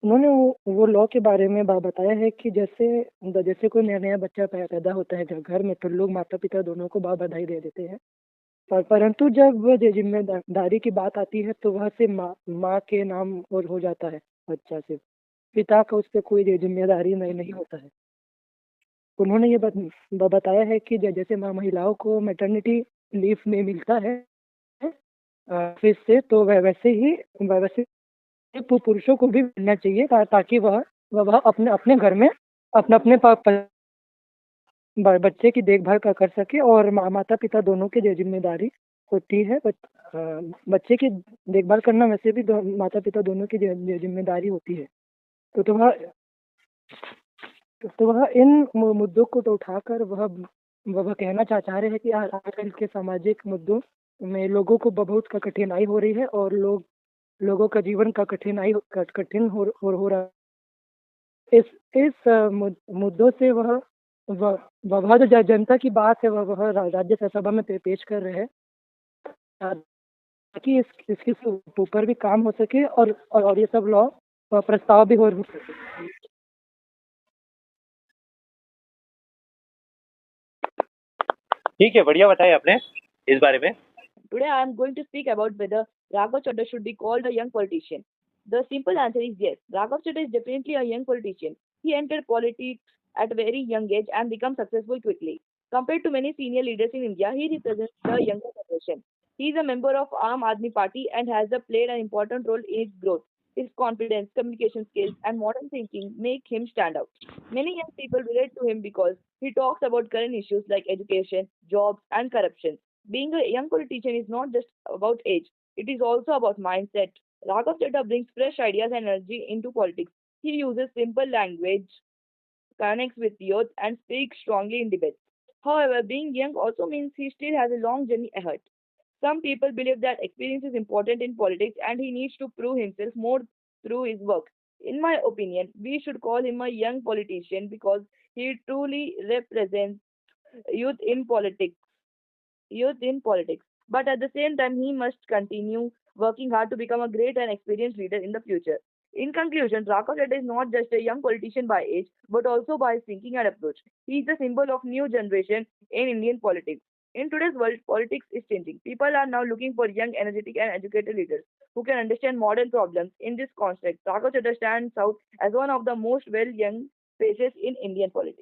उन्होंने वो लॉ के बारे में बताया है कि जैसे कोई नया-नया बच्चा पैदा होता है घर में, तो लोग माता-पिता दोनों को बधाई दे देते हैं। परंतु जब ज़िम्मेदारी की बात आती है, तो वह सिर्फ़ माँ के नाम और हो जाता है बच्चा सिर्फ़। पिता का उस पे कोई ज़िम्मेदारी नहीं होता है। उन्होंने ये बताया है कि जैसे महिलाओं को मैटरनिटी लीव में मिलता है ऑफ़िस से, तो वैसे ही पुरुषों को भी मिलना चाहिए ताकि वह अपने अपने घर में अपने अपने बच्चे की देखभाल कर सके, और माता-पिता दोनों की ज़िम्मेदारी होती है। बच्चे की देखभाल करना वैसे भी माता-पिता दोनों की ज़िम्मेदारी होती है। तो तो वह वह इन मुद्दों को तो उठाकर वह कहना चाह रहे हैं कि आजकल के सामाजिक मुद्दों में लोगों को बहुत कठिनाई हो रही है, और लोगों का जीवन का कठिन हो रहा है। इस मुद्दों से वह वह जो जनता की बात है, वह राज्यसभा में पेश कर रहे हैं, ताकि इसके ऊपर भी काम हो सके, और ये सब लॉ प्रस्ताव भी हो सके। ठीक है, बढ़िया बताया आपने इस बारे में। Today I am going to speak about whether Raghav Chadha should be called a young politician. The simple answer is yes. Raghav Chadha is definitely a young politician. He entered politics at a very young age and became successful quickly. Compared to many senior leaders in India, he represents the younger generation. He is a member of Aam Aadmi Party and has played an important role in its growth. His confidence, communication skills, and modern thinking make him stand out. Many young people relate to him because he talks about current issues like education, jobs, and corruption. Being a young politician is not just about age, it is also about mindset. Raghav Chadha brings fresh ideas and energy into politics. He uses simple language, connects with youth, and speaks strongly in debates. However, being young also means he still has a long journey ahead. Some people believe that experience is important in politics and he needs to prove himself more through his work. In my opinion, we should call him a young politician because he truly represents youth in politics youth in politics. But at the same time, he must continue working hard to become a great and experienced leader in the future. In conclusion, Raghav Reddy is not just a young politician by age, but also by his thinking and approach. He is the symbol of new generation in Indian politics. In today's world, politics is changing. People are now looking for young, energetic, and educated leaders who can understand modern problems. In this context, Raghav Chadha stands out as one of the most well young faces in Indian politics.